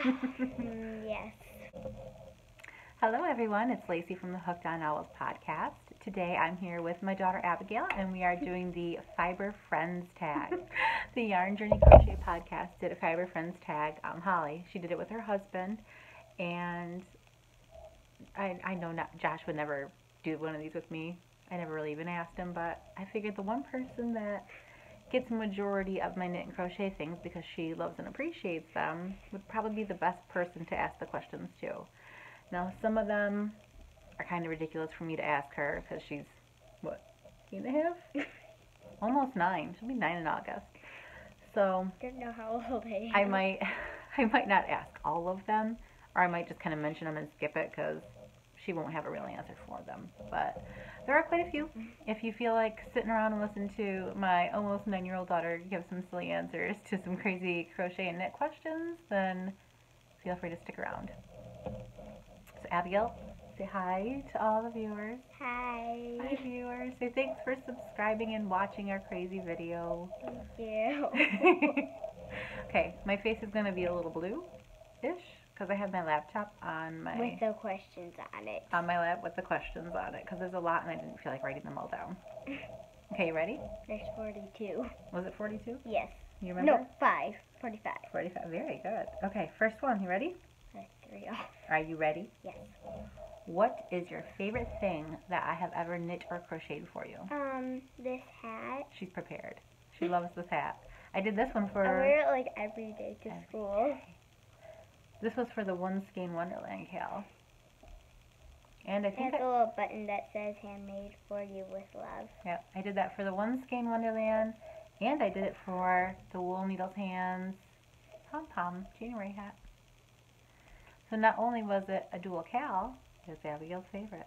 Yes. Hello everyone, it's Lacey from the Hooked on Owls podcast. Today I'm here with my daughter Abigail and we are doing the Fiber Friends tag. The Yarn Journey Crochet podcast did a Fiber Friends tag on Holly. She did it with her husband, and I know Josh would never do one of these with me. I never really even asked him, but I figured the one person that gets a majority of my knit and crochet things because she loves and appreciates them would probably be the best person to ask the questions to. Now, some of them are kind of ridiculous for me to ask her because she's, what, 8.5? Almost 9. She'll be 9 in August. So, I don't know how old I am. I might not ask all of them, or I might just kind of mention them and skip it because she won't have a real answer for them. But there are quite a few. If you feel like sitting around and listening to my almost 9-year-old daughter give some silly answers to some crazy crochet and knit questions, then feel free to stick around. So Abigail, say hi to all the viewers. Hi. Hi viewers. Say thanks for subscribing and watching our crazy video. Thank you. Okay, my face is going to be a little blue-ish because I have my laptop on my... With the questions on it. On my lap with the questions on it because there's a lot and I didn't feel like writing them all down. Okay, you ready? There's 42. Was it 42? Yes. You remember? No, 5. 45. 45. Very good. Okay, first one. You ready? That's 3 off. Are you ready? Yes. What is your favorite thing that I have ever knit or crocheted for you? This hat. She's prepared. She loves this hat. I did this one for... I wear it like every day to school. This was for the One Skein Wonderland Cal. And I It think has a little button that says handmade for you with love. yeah, I did that for the One Skein Wonderland, and I did it for the Wool Needles Hands Pom Pom January hat. So not only was it a dual cal, it was Abigail's favorite.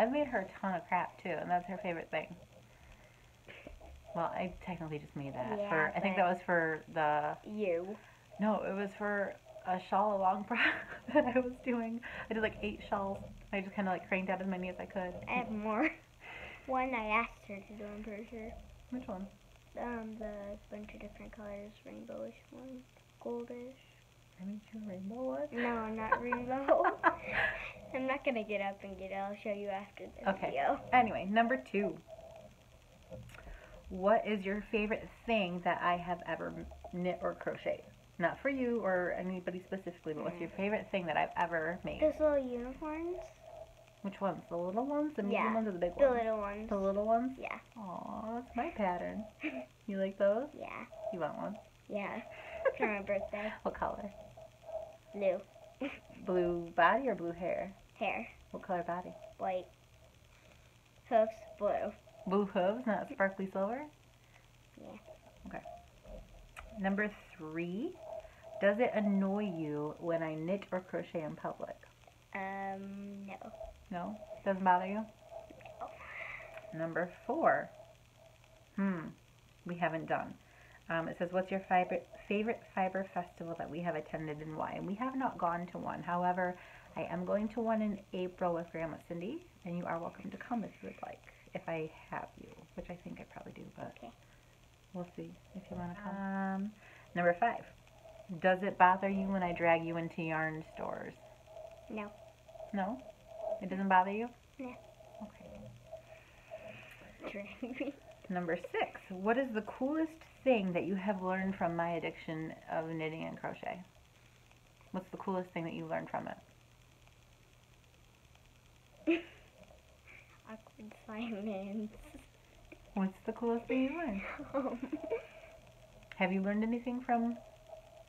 I've made her a ton of crap too, and that's her favorite thing. Well, I technically just made that. Yeah, I think that was for the... You. No, it was for a shawl along that I was doing. I did like 8 shawls. I just kind of like cranked out as many as I could. I have more. One I asked her to do, I'm pretty sure. Which one? The bunch of different colors, rainbowish one, goldish. I made you a rainbow one? No, not rainbow. I'm not gonna get up and get it. I'll show you after the video. Anyway, number 2. What is your favorite thing that I have ever knit or crocheted? Not for you or anybody specifically, but what's your favorite thing that I've ever made? Those little unicorns. Which ones? The little ones? The medium ones or the big The ones? little ones. The little ones? Yeah. Aw, that's my pattern. You like those? Yeah. You want one? Yeah. For my birthday. What color? Blue. Blue body or blue hair? Hair. What color body? White. Hooves. Blue. Blue hooves, not sparkly silver? Yeah. Okay. Number 3. Does it annoy you when I knit or crochet in public? No. No? Doesn't bother you? No. Number 4. We haven't done. It says, what's your favorite fiber festival that we have attended and why? And we have not gone to one. However, I am going to one in April with Grandma Cindy, and you are welcome to come if you would like, if I have you, which I think I probably do, but okay. We'll see if you want to come. Number 5. Does it bother you when I drag you into yarn stores? No. No? It doesn't bother you? No. Okay. Number 6. What is the coolest thing that you have learned from my addiction of knitting and crochet? What's the coolest thing that you learned from it? Awkward silence. What's the coolest thing you learned? Have you learned anything from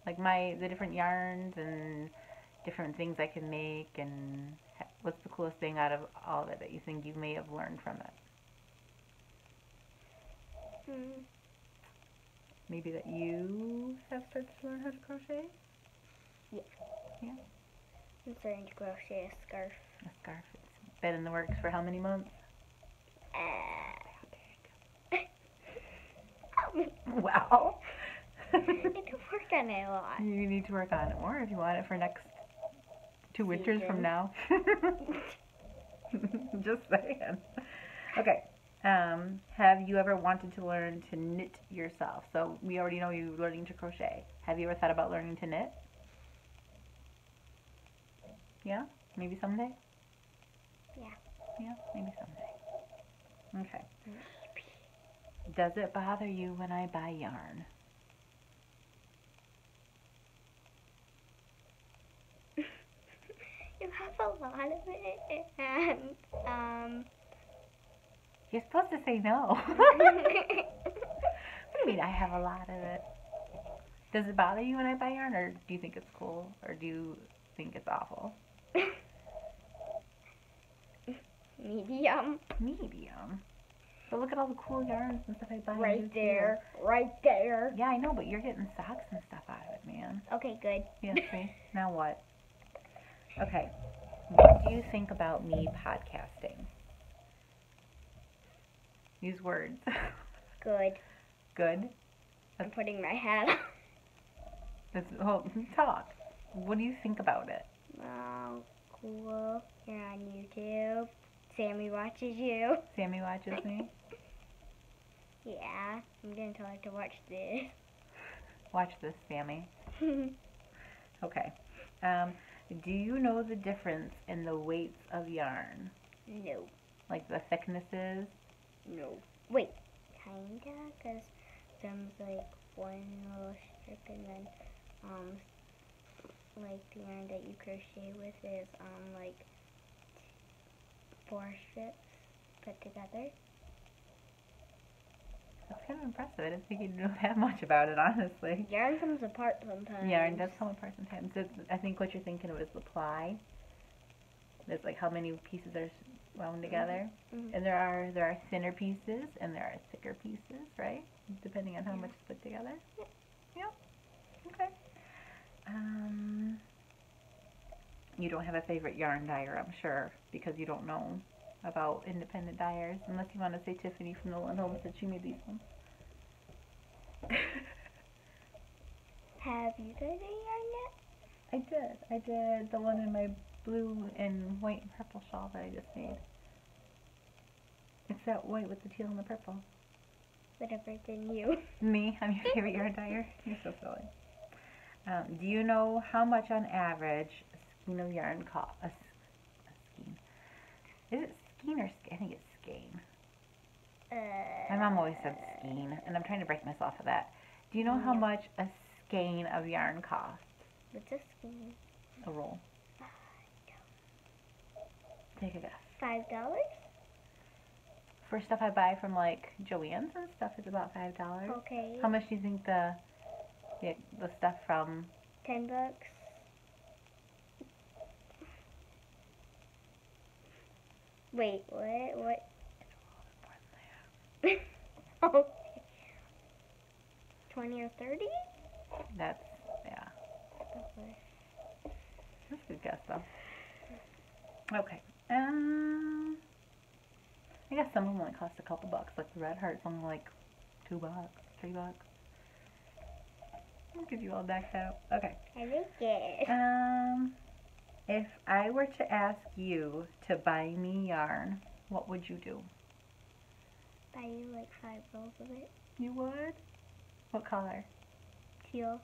like the different yarns and different things I can make, and what's the coolest thing out of all of it that you think you may have learned from it? Maybe that you have started to learn how to crochet? Yeah. Yeah? I'm starting to crochet a scarf. A scarf. It's been in the works for how many months? Wow. I need to work on it a lot. You need to work on it more if you want it for next 2 winters from now. Just saying. Okay. Have you ever wanted to learn to knit yourself? So we already know you learning to crochet. Have you ever thought about learning to knit? Yeah? Maybe someday? Yeah. Yeah, maybe someday. Okay. Does it bother you when I buy yarn? You have a lot of it, and You're supposed to say no. What do you mean I have a lot of it? Does it bother you when I buy yarn, or do you think it's cool, or do you think it's awful? medium. Medium. But look at all the cool yarns and stuff I buy. Right there. Right there. Yeah, I know, but you're getting socks and stuff out of it, man. Okay, good. Yeah, see? Now what? Okay. What do you think about me podcasting? Use words. Good. Good? I'm putting my hat on. Talk. What do you think about it? Oh, cool. You're on YouTube. Sammy watches you. Sammy watches me? Yeah, I'm gonna tell her to watch this. Watch this, Sammy. Okay. Do you know the difference in the weights of yarn? No. Like the thicknesses? No. Wait, kinda, cause some's like one little strip, and then like the yarn that you crochet with is like 4 strips put together. That's kind of impressive. I didn't think you'd know that much about it, honestly. Yarn comes apart sometimes. Yarn does come apart sometimes. So I think what you're thinking of is the ply. There's like how many pieces are wound together. Mm-hmm. And there are thinner pieces and there are thicker pieces, right? Depending on how much is put together. Yep. Okay. You don't have a favorite yarn dyer, I'm sure, because you don't know about independent dyers, unless you want to say Tiffany from the Lindholm said she made these ones. Have you done any yarn yet? I did the one in my blue and white and purple shawl that I just made. It's that white with the teal and the purple. Whatever than you. Me? I'm your favorite yarn dyer? You're so silly. Do you know how much on average a skein of yarn costs? A skein. Is it skein or skein? I think it's skein. My mom always said skein, and I'm trying to break myself of that. Do you know how much a skein of yarn costs? What's a skein? A roll. Take a guess. $5? For stuff I buy from like Joann's and stuff, it's about $5. Okay. How much do you think the stuff from? $10. Wait, what? It's a little bit more than that. Oh. 20 or 30? That's, yeah. Okay. That's a good guess though. Okay. I guess some of them only cost a couple bucks. Like the Red Heart's only like $2, $3. Look at you all decked out. Okay. I think it. If I were to ask you to buy me yarn, what would you do? Buy you like 5 rolls of it. You would? What color? Teal.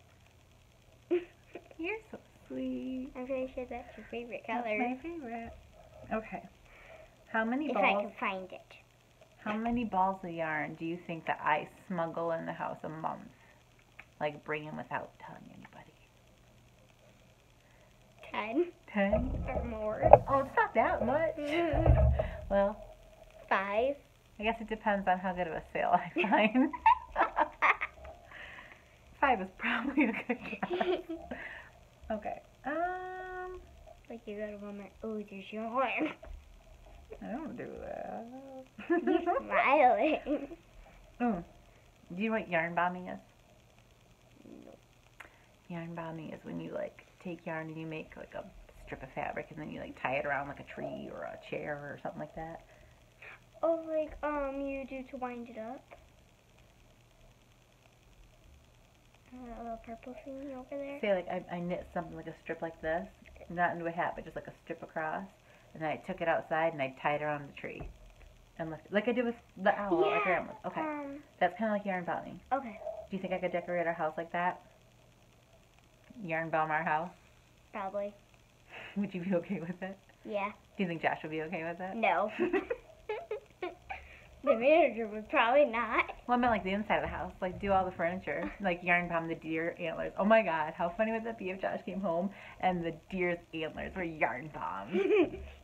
You're so sweet. I'm pretty sure that's your favorite color. That's my favorite. Okay. How many if I balls? can find it. How many balls of yarn do you think that I smuggle in the house a month? Like bring in without telling anybody? 10 10? or more. Oh, it's not that much. Well, 5. I guess it depends on how good of a sale I find. 5 is probably a good guess. Okay. Like you go to Walmart. Oh, there's yarn. I don't do that. You're smiling. Do you know what yarn bombing is? No. Yarn bombing is when you like take yarn and you make like a strip of fabric and then you like tie it around like a tree or a chair or something like that. Oh, like you do to wind it up. That little purple thing over there. Say like I knit something like a strip like this, not into a hat, but just like a strip across, and then I took it outside and I tied it around the tree, and like I did with the owl at my grandma's. Okay, that's kind of like yarn bombing. Okay. Do you think I could decorate our house like that? Yarn bomb our house? Probably. Would you be okay with it? Yeah. Do you think Josh would be okay with it? No. The manager would probably not. Well, I meant like the inside of the house, like do all the furniture, like yarn bomb the deer antlers. Oh my God, how funny would that be if Josh came home and the deer's antlers were yarn bombed?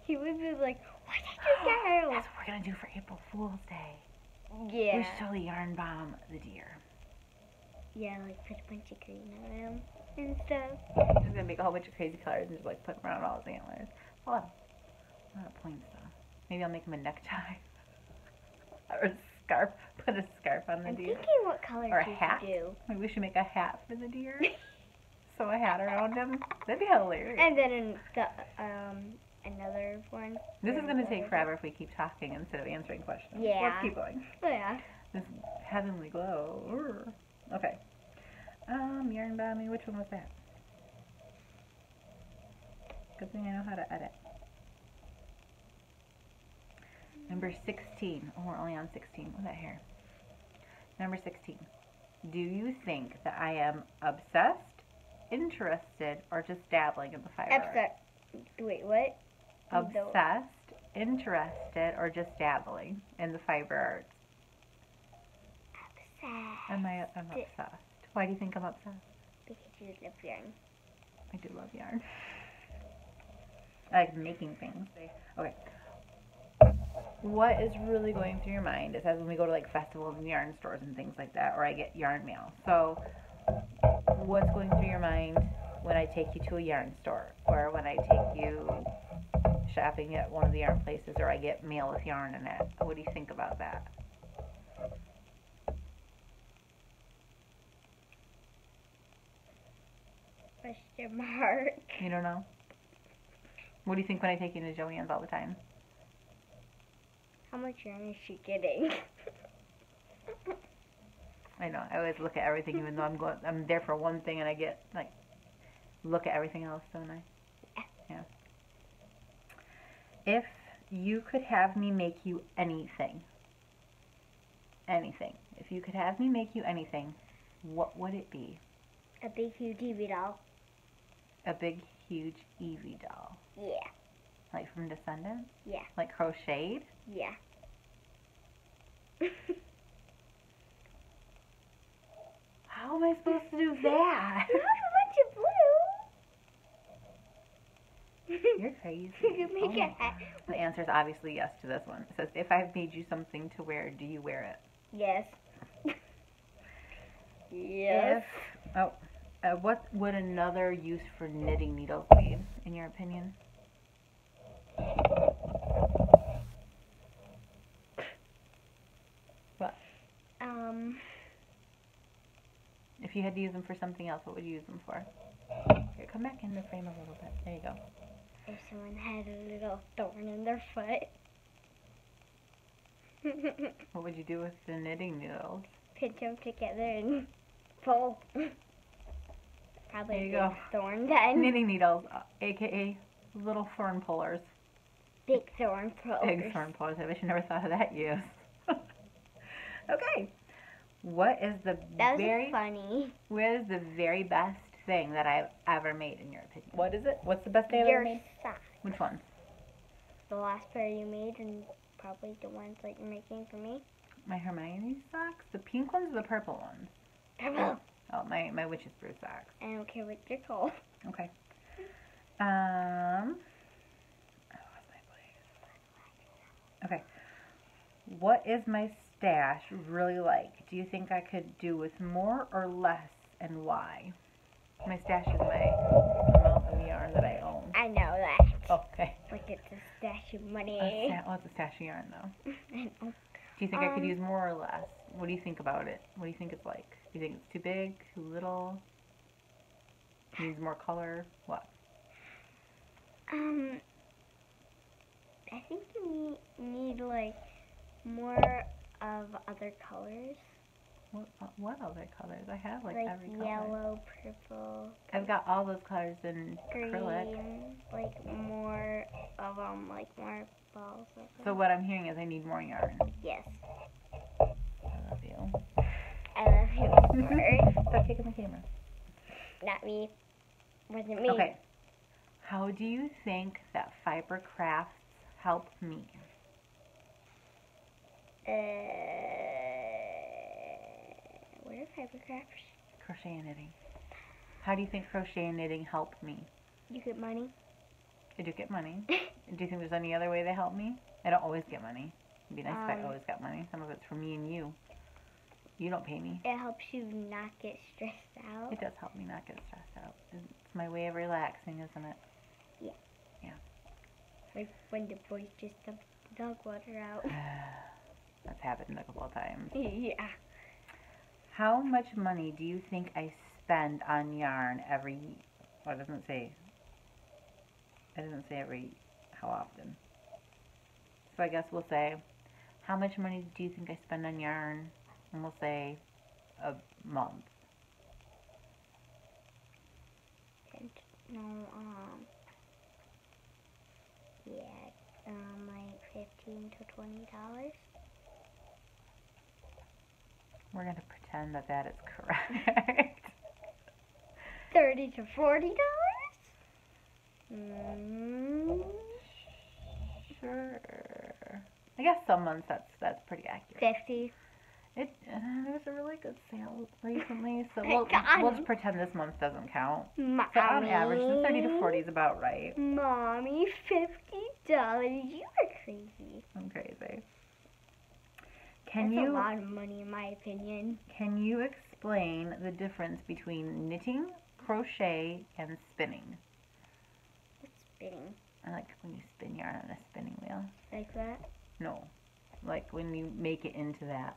He would be like, "What did you do?" That's what we're gonna do for April Fool's Day. Yeah. We should totally yarn bomb the deer. Yeah, like put a bunch of green on him and stuff. Just gonna make a whole bunch of crazy colors and just like put them around all his antlers. A lot of points though. Maybe I'll make him a necktie. Or a scarf. Put a scarf on the I'm deer. thinking what color Or a should hat. you do. Maybe we should make a hat for the deer. Sew a hat around him. That'd be hilarious. And then another one. This is gonna take forever if we keep talking instead of answering questions. Yeah. Let's keep going. Yeah. This heavenly glow. Urgh. Okay. Yarn bombing. Which one was that? Good thing I know how to edit. Number 16. Oh, we're only on 16. What's that here? Number 16. Do you think that I am obsessed, interested, or just dabbling in the fiber art? Upset. Wait, what? Obsessed, interested, or just dabbling in the fiber arts? Obsessed. I'm obsessed. Why do you think I'm obsessed? Because you love yarn. I do love yarn. I like making things. Okay. What is really going through your mind? It says when we go to like festivals and yarn stores and things like that, or I get yarn mail. So what's going through your mind when I take you to a yarn store, or when I take you shopping at one of the yarn places, or I get mail with yarn in it? What do you think about that? Question mark. You don't know? What do you think when I take you to Joann's all the time? How much yarn is she getting? I know. I always look at everything, even though I'm there for one thing, and I get like look at everything else, don't I? Yeah. If you could have me make you anything, if you could have me make you anything, what would it be? A big huge TV doll. A big, huge Evie doll. Yeah. Like from Descendants? Yeah. Like crocheted? Yeah. How am I supposed to do that? Not a bunch of blue. You're crazy. You make Oh a hat. The answer is obviously yes to this one. It says, if I've made you something to wear, do you wear it? Yes. Yes. What would another use for knitting needles be, in your opinion? What? If you had to use them for something else, what would you use them for? Here, come back in the frame a little bit. There you go. If someone had a little thorn in their foot. What would you do with the knitting needles? Pinch them together and pull. Probably There you a big go. thorn then. Knitting needles, aka little thorn pullers. Big thorn pullers. Big thorn pullers. I wish I never thought of that use. Okay. What is the That was funny. What is the very best thing that I've ever made, in your opinion? What is it? What's the best thing I've ever Your made? socks. Which one? The last pair you made and probably the ones that you're making for me. My Hermione socks? The pink ones or the purple ones? Purple. Oh, my witch's brew socks. I don't care what you're called. Okay. Okay. What is my stash really like? Do you think I could do with more or less, and why? My stash is my amount of yarn that I own. I know that. Oh, okay. Like it's a stash of money. What's a stash of yarn, though? I know. Do you think I could use more or less? What do you think about it? What do you think it's like? Do you think it's too big, too little? Needs more color? What? I think you need like more of other colors. What other colors? I have like every color. Like yellow, purple, I've got all those colors in green, acrylic. like more of like more balls of them. So what I'm hearing is I need more yarn. Yes. I love you. I love you more. Stop taking the camera. Not me. Wasn't me. Okay. How do you think that fiber crafts help me? What are fiber crafts? Crochet and knitting. How do you think crochet and knitting help me? You get money. I do get money. Do you think there's any other way they help me? I don't always get money. It'd be nice if I always got money. Some of it's for me and you. You don't pay me. It helps you not get stressed out. It does help me not get stressed out. It's my way of relaxing, isn't it? Yeah. Yeah. Like when the boys just dump dog water out. That's happened a couple of times. Yeah. How much money do you think I spend on yarn every, well, it doesn't say every, how often. So I guess we'll say, how much money do you think I spend on yarn? And we'll say a month. No, yeah, like $15 to $20. We're going to pretend that that is correct. $30 to $40? Sure. I guess some months that's pretty accurate. 50. There was a really good sale recently, so we'll just pretend this month doesn't count. Mommy. So on average, the 30 to 40 is about right. Mommy, $50. You are crazy. I'm crazy. That's a lot of money in my opinion. Can you explain the difference between knitting, crochet, and spinning? What's spinning? I like when you spin yarn on a spinning wheel. Like that? No, like when you make it into that.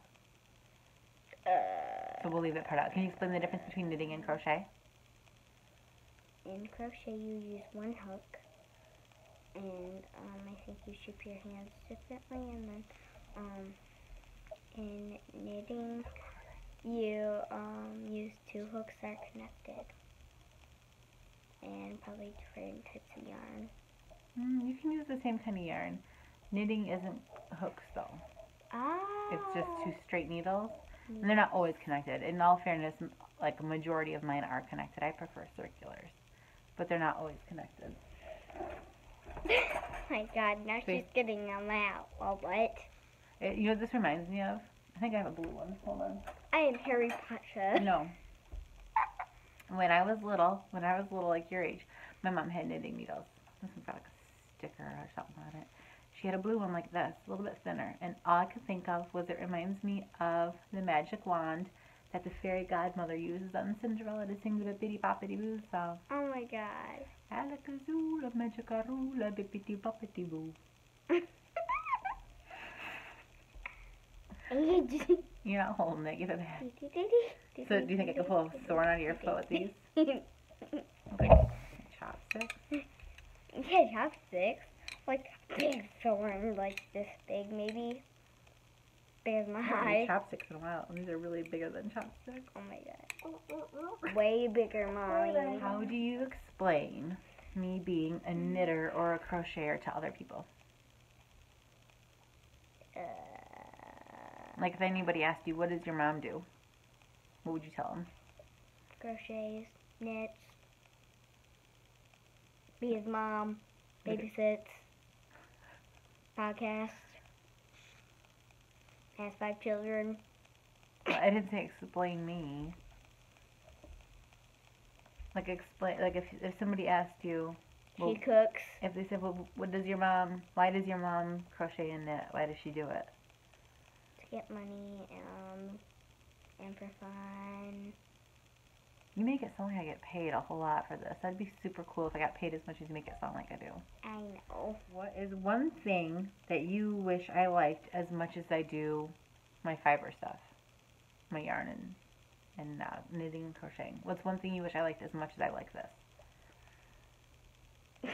So we'll leave that part out. Can you explain the difference between knitting and crochet? In crochet you use one hook, and I think you shape your hands differently, and then in knitting you use two hooks that are connected, and probably different types of yarn. You can use the same kind of yarn. Knitting isn't hooks though. It's just two straight needles. And they're not always connected. In all fairness, like a majority of mine are connected. I prefer circulars, but they're not always connected. Oh my God, now she's getting them out. Well, what? You know what this reminds me of? I think I have a blue one. Hold on. I am Harry Potter. No. When I was little, like your age, my mom had knitting needles. This one's got like a sticker or something on it. She had a blue one like this, a little bit thinner, and all I could think of was it reminds me of the magic wand that the fairy godmother uses on Cinderella to sing the bippity boppity boo song. Oh my God. Alakazoola, magicaroola, bippity boppity boo. You're not holding it, give it back. So do you think I could pull a thorn out of your foot with these? Okay. Chopsticks? Yeah, chopsticks. Like a big thorn, like this big maybe. Big as my I haven't eye. used chopsticks in a while. These are really bigger than chopsticks. Oh my God. Way bigger, Mommy. How do you explain me being a knitter or a crocheter to other people? Like if anybody asked you, what does your mom do? What would you tell them? Crochets, knits, be his mom, babysits, podcast, has 5 children. Well, I didn't say explain me. Like explain, like if somebody asked you, well, She cooks. if they said, well, why does your mom crochet and knit? Why does she do it? To get money, and for fun. You make it sound like I get paid a whole lot for this. That'd be super cool if I got paid as much as you make it sound like I do. I know. What is one thing that you wish I liked as much as I do my fiber stuff? My yarn and knitting and crocheting. What's one thing you wish I liked as much as I like this?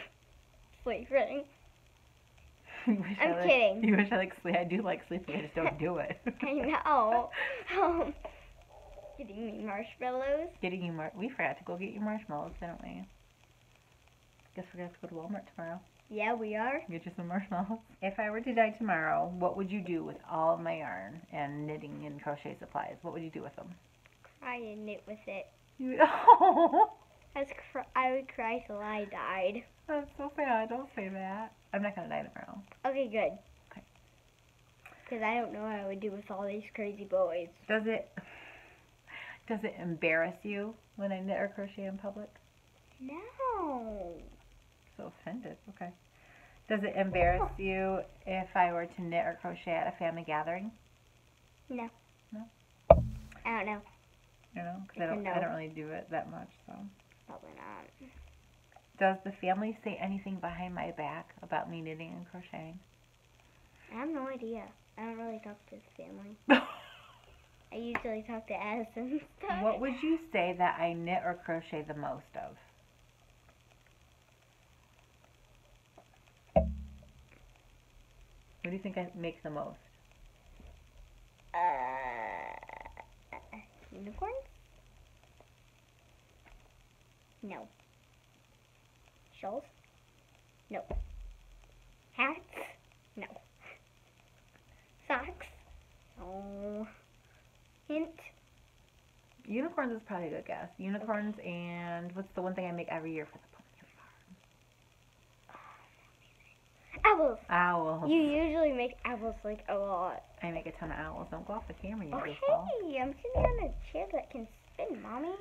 Sleeping. I'm kidding. You wish I like sleep. I do like sleeping. I just don't do it. I know. Getting me marshmallows. We forgot to go get you marshmallows, didn't we? Guess we're gonna have to go to Walmart tomorrow. Yeah, we are. Get you some marshmallows. If I were to die tomorrow, what would you do with all of my yarn and knitting and crochet supplies? What would you do with them? Cry and knit with it. You would, oh, I would cry till I died. That's so sad. Don't say that. I'm not going to dye tomorrow. Okay, good. Okay. Because I don't know what I would do with all these crazy boys. Does it embarrass you when I knit or crochet in public? No. So offended. Okay. Does it embarrass you if I were to knit or crochet at a family gathering? No. No? I don't know. You know, because I don't really do it that much, so. Probably not. Does the family say anything behind my back about me knitting and crocheting? I have no idea. I don't really talk to the family. I usually talk to Addison. What would you say that I knit or crochet the most of? What do you think I make the most? Unicorns? No. Shawls? No. Hats? No. Socks? No. Hint? Unicorns is probably a good guess. Unicorns and what's the one thing I make every year for the pumpkin farm? Owls. Owls. You usually make owls like a lot. I make a ton of owls. Don't go off the camera, you Okay, goofball. I'm sitting on a chair that can spin, Mommy.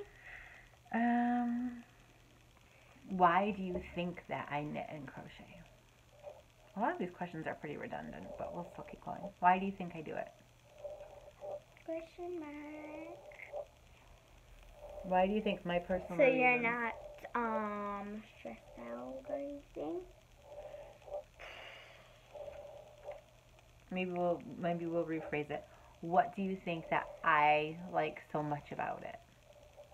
Why do you think that I knit and crochet? A lot of these questions are pretty redundant, but we'll still keep going. Why do you think I do it? Question mark. Why do you think my personal So you're reasons- not stressed out or anything? Maybe we'll rephrase it. What do you think that I like so much about it?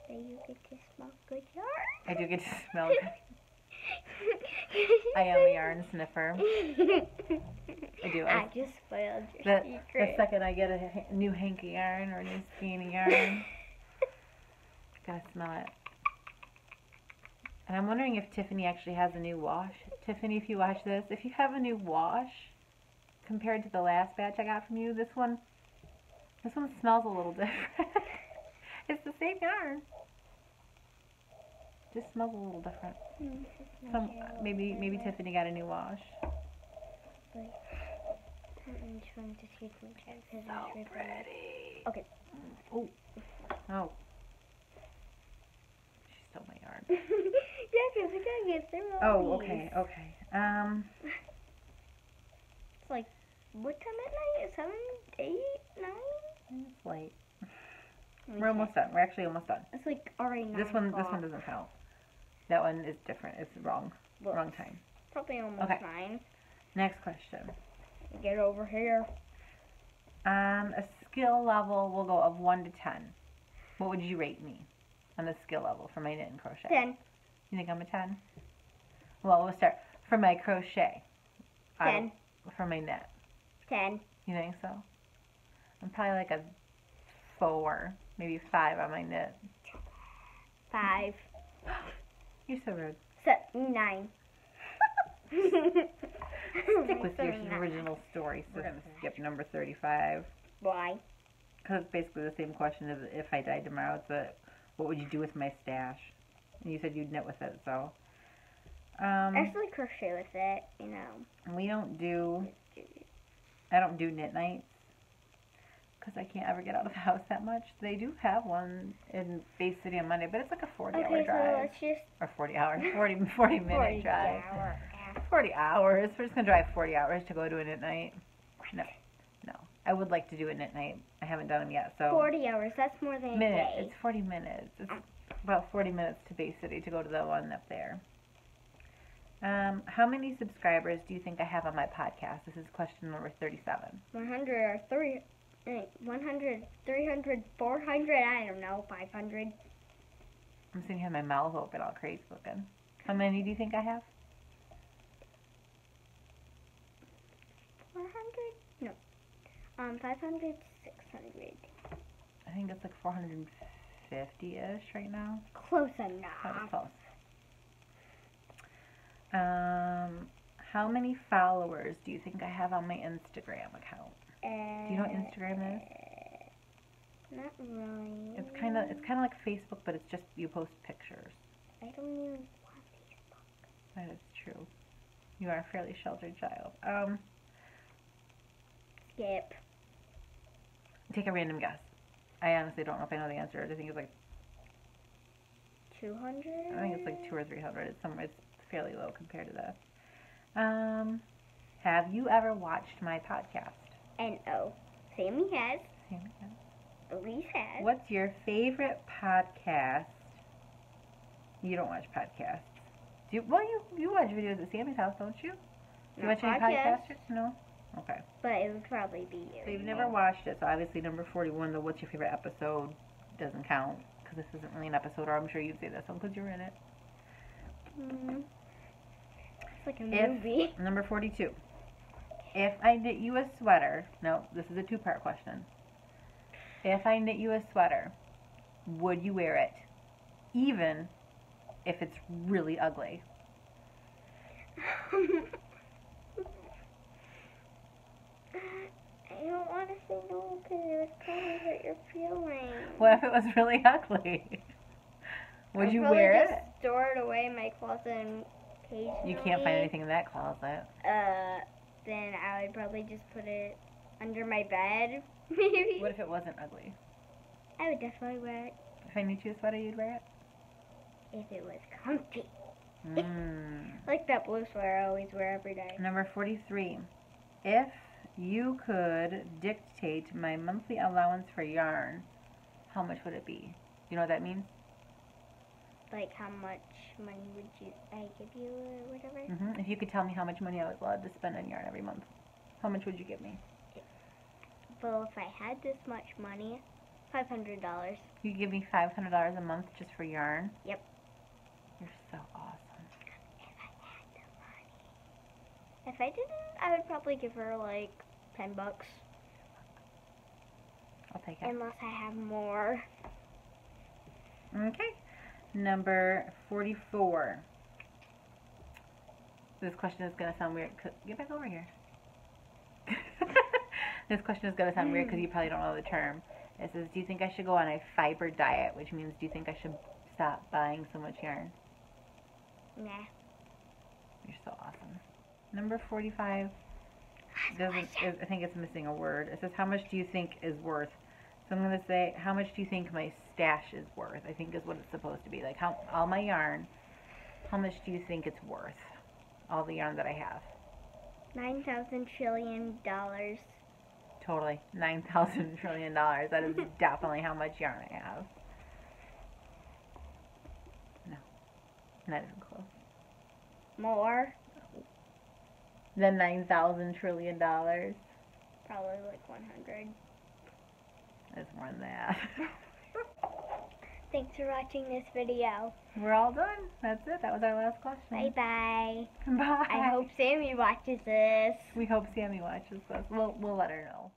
That you get to smell good yarn. I do get to smell good. I am a yarn sniffer. I do. I just spoiled your The secret. second I get a new hanky yarn or a new skein of yarn, gotta smell it. And I'm wondering if Tiffany actually has a new wash. Tiffany, if you watch this, if you have a new wash compared to the last batch I got from you, this one smells a little different. It's the same yarn. Just smells a little different. Maybe Tiffany got a new wash. I'm trying to take my cat because So it's pretty. Okay. Oh. Oh. She stole my yarn. Yeah, because we gotta get through all Oh, these. okay, okay. It's like, what time at night? 7, 8, 9? It's late. We're almost done. We're actually almost done. It's like already 9 This one o'clock. doesn't count. That one is different. It's wrong. Look. Wrong time. Probably almost Okay. 9. Next question. Get over here. A skill level will go of 1 to 10. What would you rate me on the skill level for my knit and crochet? 10. You think I'm a 10? Well, we'll start. For my crochet. 10. For my knit. 10. You think so? I'm probably like a 4, maybe 5 on my knit. 5. You're so rude. 9. Stick with your original story. So we're going to skip number 35. Why? Because it's basically the same question as if I died tomorrow. It's what would you do with my stash? And you said you'd knit with it, so. Actually crochet with it, you know. We don't do, I don't do knit nights. Because I can't ever get out of the house that much. They do have one in Bay City on Monday, but it's like a 40-hour drive. So let's just... Or 40 hours. 40-minute drive. 40 hours. We're just going to drive 40 hours to go to a knit night. No. I would like to do a knit night. I haven't done them yet, so. 40 hours. That's more than a day. It's 40 minutes. It's about 40 minutes to Bay City to go to the one up there. How many subscribers do you think I have on my podcast? This is question number 37. 100 or 100, 300, 400, I don't know, 500. I'm sitting here with my mouth open, all crazy looking. How many do you think I have? 400? No. 500, 600. I think it's like 450-ish right now. Close enough. That was close. How many followers do you think I have on my Instagram account? Do you know what Instagram is? Not really. It's kind of like Facebook, but it's just you post pictures. I don't even want Facebook. That is true. You are a fairly sheltered child. Skip. Take a random guess. I honestly don't know if I know the answer. I think it's like 200? I think it's like 200 or 300. It's somewhere. It's fairly low compared to that. Have you ever watched my podcast? N-O. Sammy has. Sammy has. Elise has. What's your favorite podcast? You don't watch podcasts. Do you, well, you watch videos at Sammy's house, don't you? Do you watch any podcasters? No? Okay. But it would probably be you. So you've never watched it, so obviously number 41, the what's your favorite episode, doesn't count, because this isn't really an episode, or I'm sure you'd say this one because you're in it. It's like a movie. Number 42. If I knit you a sweater, no, this is a two-part question. If I knit you a sweater, would you wear it, even if it's really ugly? I don't want to say no because it would probably hurt your feelings. What if it was really ugly? Would you wear it? Just store it away in my closet and occasionally. You can't find anything in that closet. Then I would probably just put it under my bed, maybe. What if it wasn't ugly? I would definitely wear it. If I knit you a sweater, you'd wear it? If it was comfy. Mm. Like that blue sweater I always wear every day. Number 43. If you could dictate my monthly allowance for yarn, how much would it be? You know what that means? Like how much money would I give you or whatever? Mm-hmm. If you could tell me how much money I was allowed to spend on yarn every month, how much would you give me? Well, if I had this much money, $500. You could give me $500 a month just for yarn? Yep. You're so awesome. If I had the money. If I didn't, I would probably give her like $10. I'll take it. Unless I have more. Okay. Number 44. This question is going to sound weird. Get back over here. This question is going to sound weird because you probably don't know the term. It says, do you think I should go on a fiber diet? Which means, do you think I should stop buying so much yarn? Nah. You're so awesome. Number 45. I think it's missing a word. It says, how much do you think is worth? So I'm going to say, how much do you think my stash is worth? I think is what it's supposed to be. Like, all my yarn, how much do you think it's worth? All the yarn that I have. $9,000 trillion. Totally. $9,000 trillion. That is definitely how much yarn I have. No. Not even close. More? Than $9,000 trillion? Probably like 100. It's more than that. Thanks for watching this video. We're all done. That's it. That was our last question. Bye-bye. Bye. I hope Sammy watches this. We hope Sammy watches this. We'll let her know.